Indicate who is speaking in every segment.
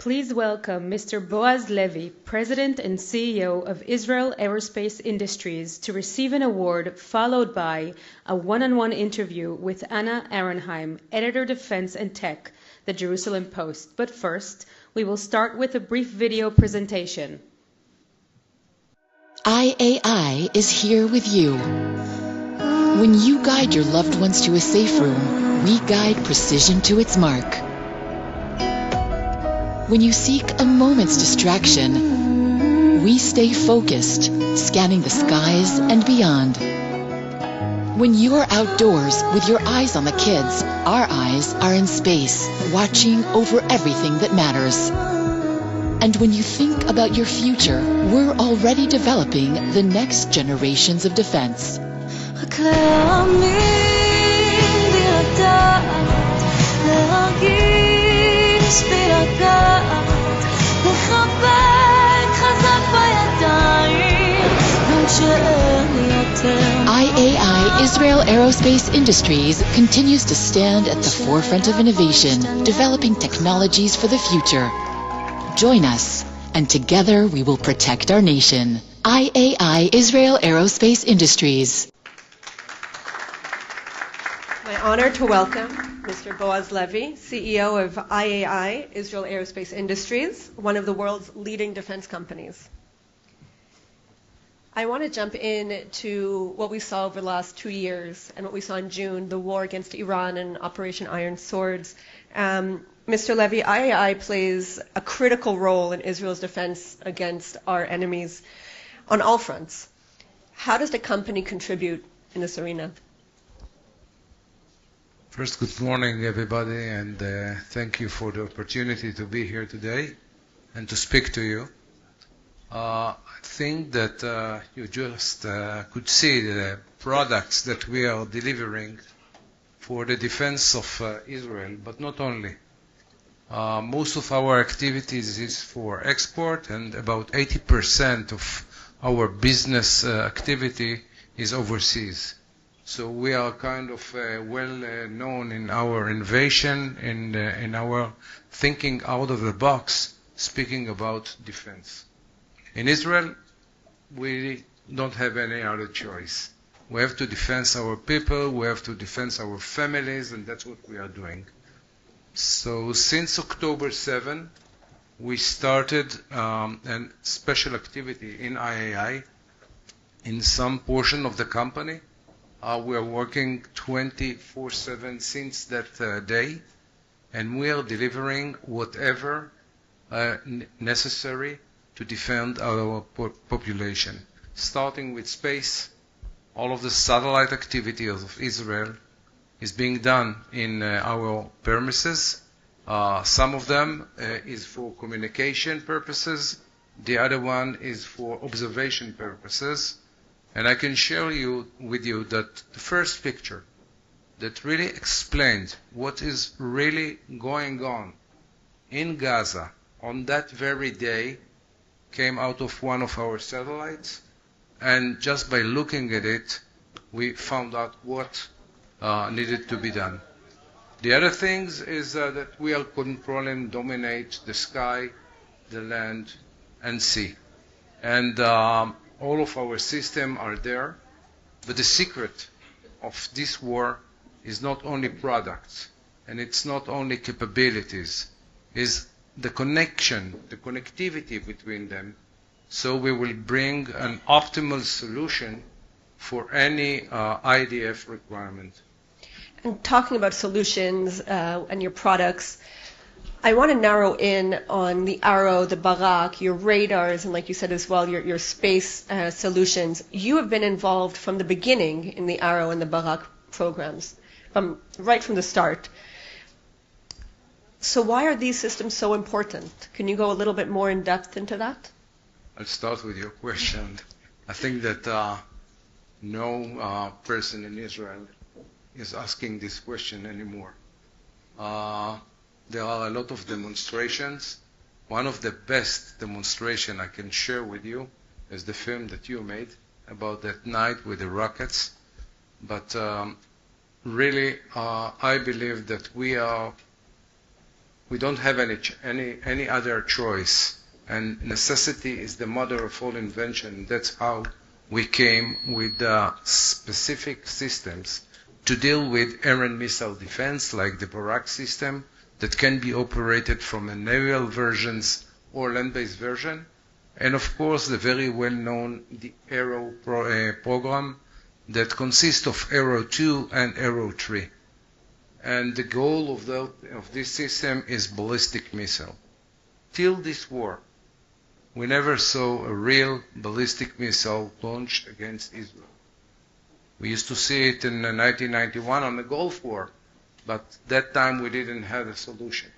Speaker 1: Please welcome Mr. Boaz Levy, President and CEO of Israel Aerospace Industries, to receive an award, followed by a one-on-one interview with Anna Aronheim, Editor Defense and Tech, The Jerusalem Post. But first, we will start with a brief video presentation.
Speaker 2: IAI is here with you. When you guide your loved ones to a safe room, we guide precision to its mark. When you seek a moment's distraction, we stay focused, scanning the skies and beyond. When you're outdoors with your eyes on the kids, our eyes are in space, watching over everything that matters. And when you think about your future, we're already developing the next generations of defense. IAI Israel Aerospace Industries continues to stand at the forefront of innovation, developing technologies for the future. Join us, and together we will protect our nation. IAI Israel Aerospace Industries.
Speaker 3: My honor to welcome Mr. Boaz Levy, CEO of IAI Israel Aerospace Industries, one of the world's leading defense companies. I want to jump into what we saw over the last 2 years and what we saw in June, the war against Iran and Operation Iron Swords. Mr. Levy, IAI plays a critical role in Israel's defense against our enemies on all fronts. How does the company contribute in this arena?
Speaker 4: First, good morning, everybody, and thank you for the opportunity to be here today and to speak to you. I think that you just could see the products that we are delivering for the defense of Israel, but not only. Most of our activities is for export, and about 80% of our business activity is overseas. So we are kind of well known in our innovation, in our thinking out of the box, speaking about defense. In Israel, we don't have any other choice. We have to defend our people, we have to defend our families, and that's what we are doing. So since October 7, we started a special activity in IAI in some portion of the company. We are working 24/7 since that day, and we are delivering whatever necessary to defend our population. Starting with space, all of the satellite activity of Israel is being done in our premises. Some of them is for communication purposes, the other one is for observation purposes. And I can share with you that the first picture that really explains what is really going on in Gaza on that very day came out of one of our satellites. And just by looking at it, we found out what needed to be done. The other things is that we are controlling, dominate the sky, the land, and sea. And all of our systems are there, but the secret of this war is not only products, and it's not only capabilities, is the connection, the connectivity between them, so we will bring an optimal solution for any IDF requirement.
Speaker 3: And talking about solutions and your products, I want to narrow in on the Arrow, the Barak, your radars, and like you said as well, your space solutions. You have been involved from the beginning in the Arrow and the Barak programs, right from the start. So why are these systems so important? Can you go a little bit more in depth into that?
Speaker 4: I'll start with your question. I think that no person in Israel is asking this question anymore. There are a lot of demonstrations. One of the best demonstrations I can share with you is the film that you made about that night with the rockets. But really, I believe that we are we don't have any other choice. And necessity is the mother of all invention. That's how we came with specific systems to deal with air and missile defense, like the Barak system, that can be operated from a naval versions or land-based version. And of course, the very well-known the Aero program that consists of Aero 2 and Aero 3. And the goal of this system is ballistic missile. Till this war, we never saw a real ballistic missile launched against Israel. We used to see it in 1991 on the Gulf War, but that time we didn't have a solution.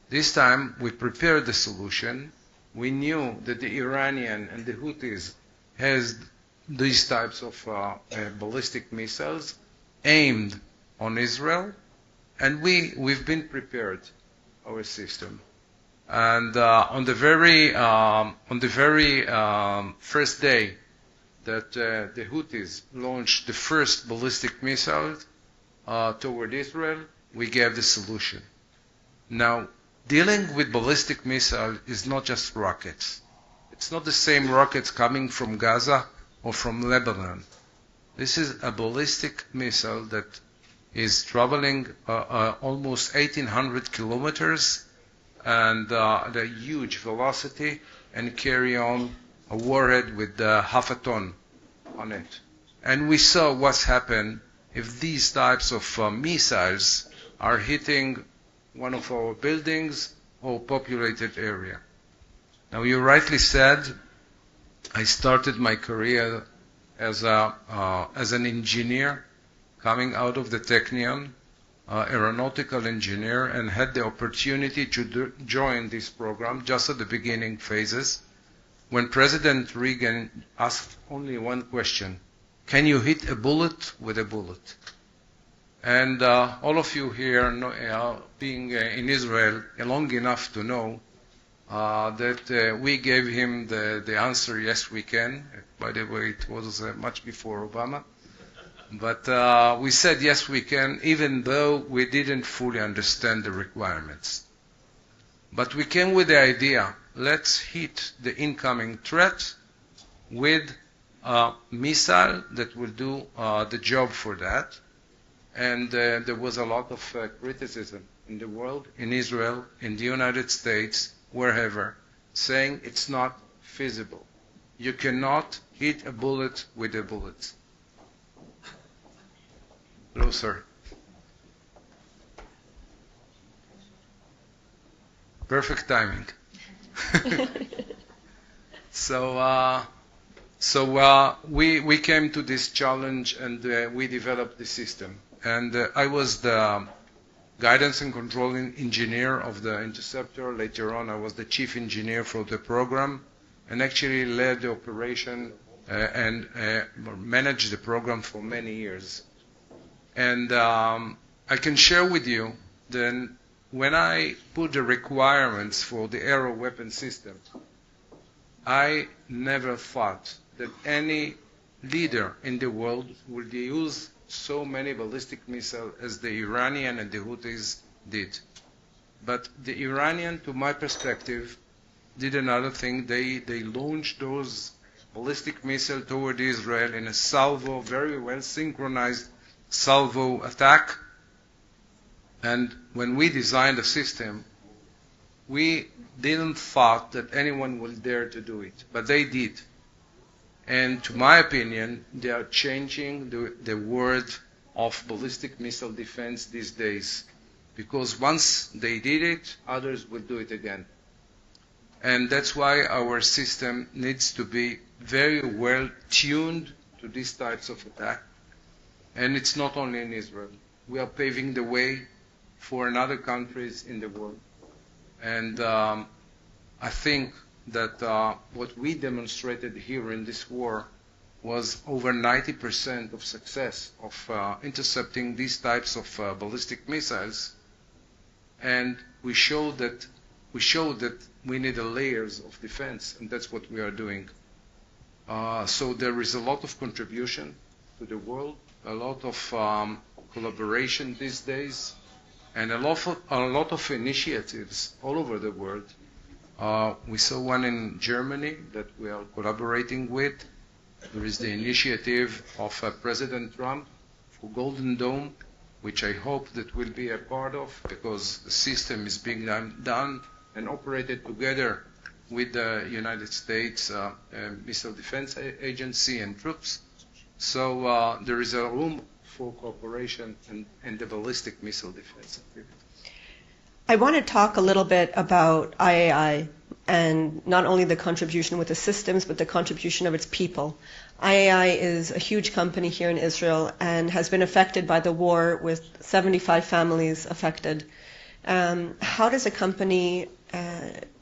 Speaker 4: This time we prepared the solution. We knew that the Iranian and the Houthis has these types of ballistic missiles aimed on Israel, and we've been prepared our system. And on the very first day that the Houthis launched the first ballistic missile toward Israel, we gave the solution. Now, dealing with ballistic missile is not just rockets. It's not the same rockets coming from Gaza or from Lebanon. This is a ballistic missile that is traveling almost 1,800 kilometers and the huge velocity, and carry on a warhead with half a ton on it. And we saw what's happened if these types of missiles are hitting one of our buildings or populated area. Now, you rightly said, I started my career as an engineer coming out of the Technion, aeronautical engineer, and had the opportunity to join this program just at the beginning phases when President Reagan asked only one question: can you hit a bullet with a bullet? And all of you here being in Israel long enough to know that we gave him the answer, yes, we can. By the way, it was much before Obama. But we said, yes, we can, even though we didn't fully understand the requirements. But we came with the idea, let's hit the incoming threat with a missile that will do the job for that. And there was a lot of criticism in the world, in Israel, in the United States, wherever, saying it's not feasible. You cannot hit a bullet with a bullet. Hello, sir. Perfect timing. So we came to this challenge, and we developed the system. And I was the guidance and control engineer of the interceptor. Later on, I was the chief engineer for the program, and actually led the operation and managed the program for many years. And I can share with you then when I put the requirements for the aero weapon system, I never thought that any leader in the world would use so many ballistic missiles as the Iranian and the Houthis did. But the Iranian, to my perspective, did another thing. They launched those ballistic missiles toward Israel in a salvo, very well synchronized salvo attack. And when we designed the system, we didn't thought that anyone would dare to do it, but they did. And to my opinion, they are changing the world of ballistic missile defense these days, because once they did it, others will do it again. And that's why our system needs to be very well tuned to these types of attack. And it's not only in Israel. We are paving the way for other countries in the world. And I think that what we demonstrated here in this war was over 90% of success of intercepting these types of ballistic missiles. And we showed that we need layers of defense, and that's what we are doing. So there is a lot of contribution to the world, a lot of collaboration these days, and a lot of initiatives all over the world. We saw one in Germany that we are collaborating with. There is the initiative of President Trump for Golden Dome, which I hope that we'll be a part of, because the system is being done and operated together with the United States Missile Defense Agency and troops. So there is a room for cooperation and the ballistic missile defense activity.
Speaker 3: I want to talk a little bit about IAI and not only the contribution with the systems, but the contribution of its people. IAI is a huge company here in Israel and has been affected by the war, with 75 families affected. How does a company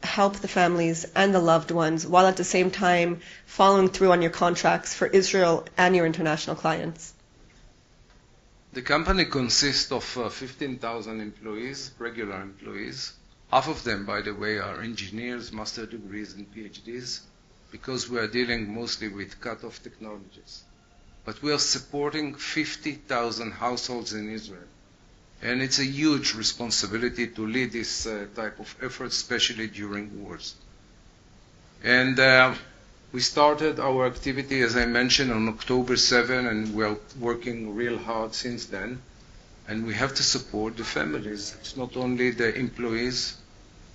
Speaker 3: help the families and the loved ones while at the same time following through on your contracts for Israel and your international clients?
Speaker 4: The company consists of 15,000 employees, regular employees. Half of them, by the way, are engineers, master degrees, and PhDs, because we are dealing mostly with cut-off technologies. But we are supporting 50,000 households in Israel. And it's a huge responsibility to lead this type of effort, especially during wars. And we started our activity, as I mentioned, on October 7, and we're working real hard since then. And we have to support the families. It's not only the employees,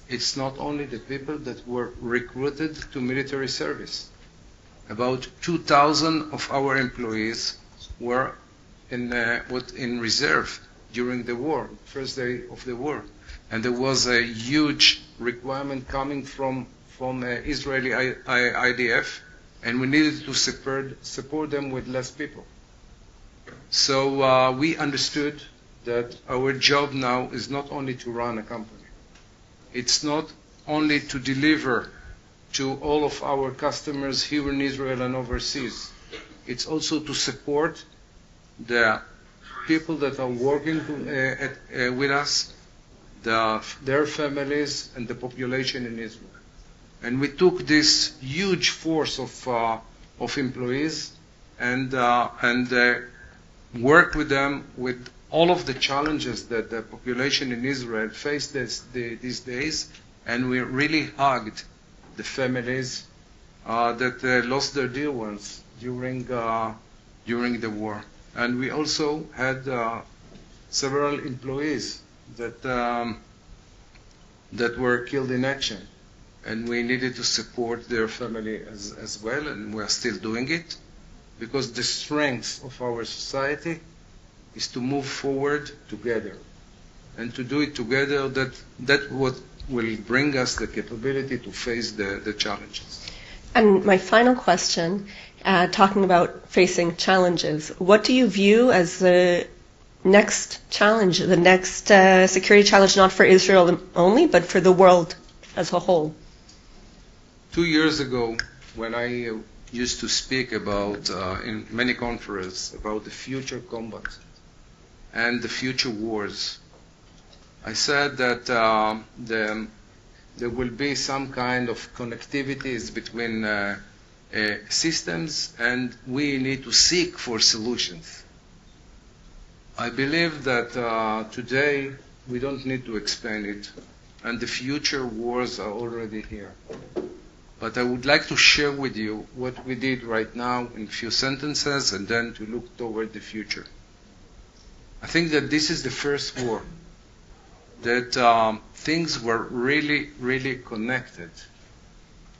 Speaker 4: it's not only the people that were recruited to military service. About 2,000 of our employees were in reserve during the war, first day of the war. And there was a huge requirement coming from Israeli IDF, and we needed to support them with less people. So we understood that our job now is not only to run a company. It's not only to deliver to all of our customers here in Israel and overseas. It's also to support the people that are working with us, their families, and the population in Israel. And we took this huge force of employees and worked with them with all of the challenges that the population in Israel faced these days, and we really hugged the families that lost their dear ones during the war. And we also had several employees that were killed in action, and we needed to support their family as well, and we are still doing it, because the strength of our society is to move forward together, and to do it together. That what will bring us the capability to face the challenges.
Speaker 3: And my final question, talking about facing challenges, what do you view as the next challenge, the next security challenge, not for Israel only, but for the world as a whole?
Speaker 4: 2 years ago, when I used to speak about, in many conferences, about the future combat and the future wars, I said that there will be some kind of connectivities between systems, and we need to seek for solutions. I believe that today we don't need to explain it, and the future wars are already here. But I would like to share with you what we did right now in a few sentences, and then to look toward the future. I think that this is the first war that things were really, really connected.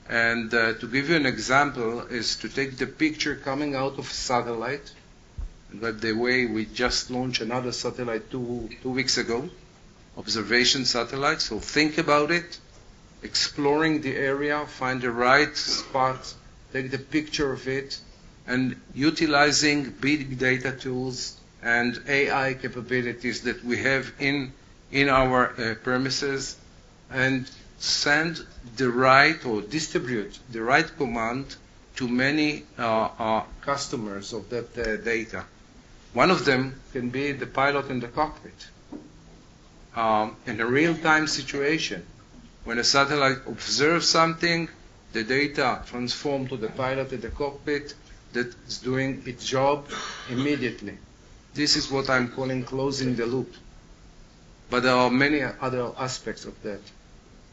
Speaker 4: And to give you an example is to take the picture coming out of a satellite. And by the way, we just launched another satellite two weeks ago, observation satellite. So think about it, exploring the area, find the right spot, take the picture of it, and utilizing big data tools and AI capabilities that we have in our premises, and send the right, or distribute the right command to many customers of that data. One of them can be the pilot in the cockpit. In a real-time situation, when a satellite observes something, the data transforms to the pilot in the cockpit that is doing its job immediately. This is what I'm calling closing the loop. but there are many other aspects of that.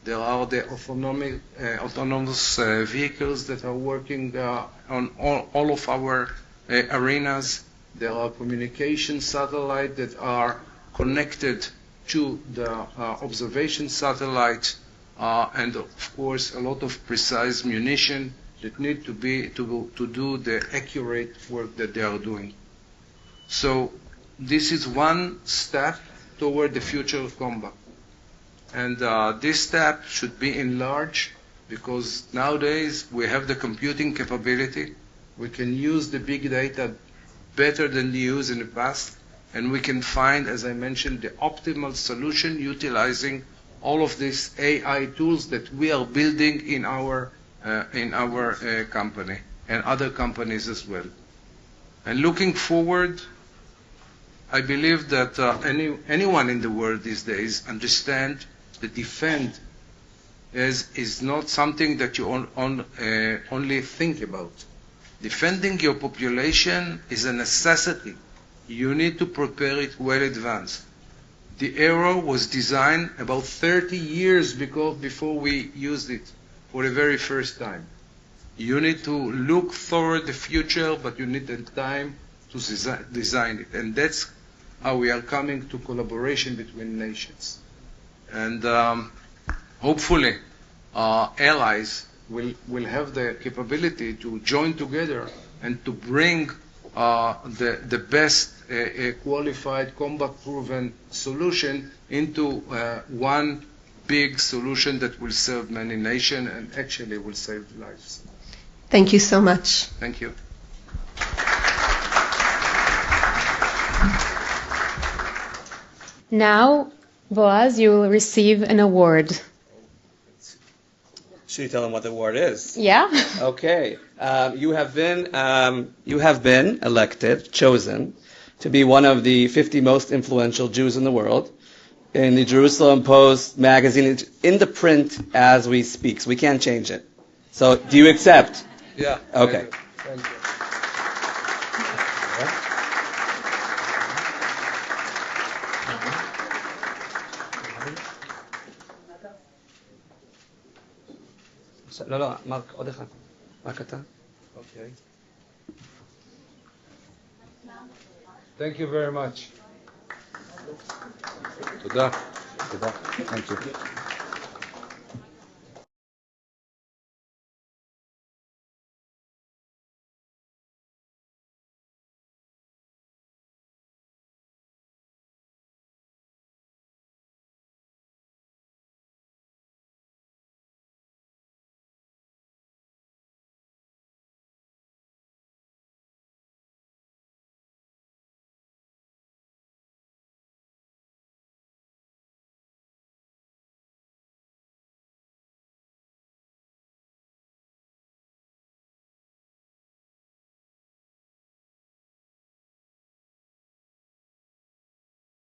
Speaker 4: There are the autonomous vehicles that are working on all of our arenas. There are communication satellites that are connected to the observation satellite, and of course a lot of precise munition that need to do the accurate work that they are doing. So this is one step toward the future of combat. And this step should be enlarged because nowadays we have the computing capability. We can use the big data better than we used in the past, and we can find, as I mentioned, the optimal solution utilizing all of these AI tools that we are building in our company and other companies as well. And looking forward, I believe that anyone in the world these days understand that defend is not something that you only think about. Defending your population is a necessity. You need to prepare it well advanced. The Arrow was designed about 30 years before we used it for the very first time. You need to look toward the future, but you need the time to design it. And that's how we are coming to collaboration between nations. And hopefully allies will have the capability to join together and to bring the best qualified combat-proven solution into one big solution that will serve many nations and actually will save lives.
Speaker 3: Thank you so much.
Speaker 4: Thank you.
Speaker 1: Now, Boaz, you will receive an award.
Speaker 5: Should you tell them what the award is?
Speaker 1: Yeah?
Speaker 5: Okay. You have been elected, chosen, to be one of the 50 most influential Jews in the world in the Jerusalem Post magazine. It's in the print as we speak, so we can't change it. So, do you accept?
Speaker 4: Yeah.
Speaker 5: Okay.
Speaker 4: Thank you.
Speaker 5: לא, מרק, עוד אחד. רק אתה.
Speaker 4: Okay. Thank you very much. תודה.
Speaker 5: תודה. Thank you.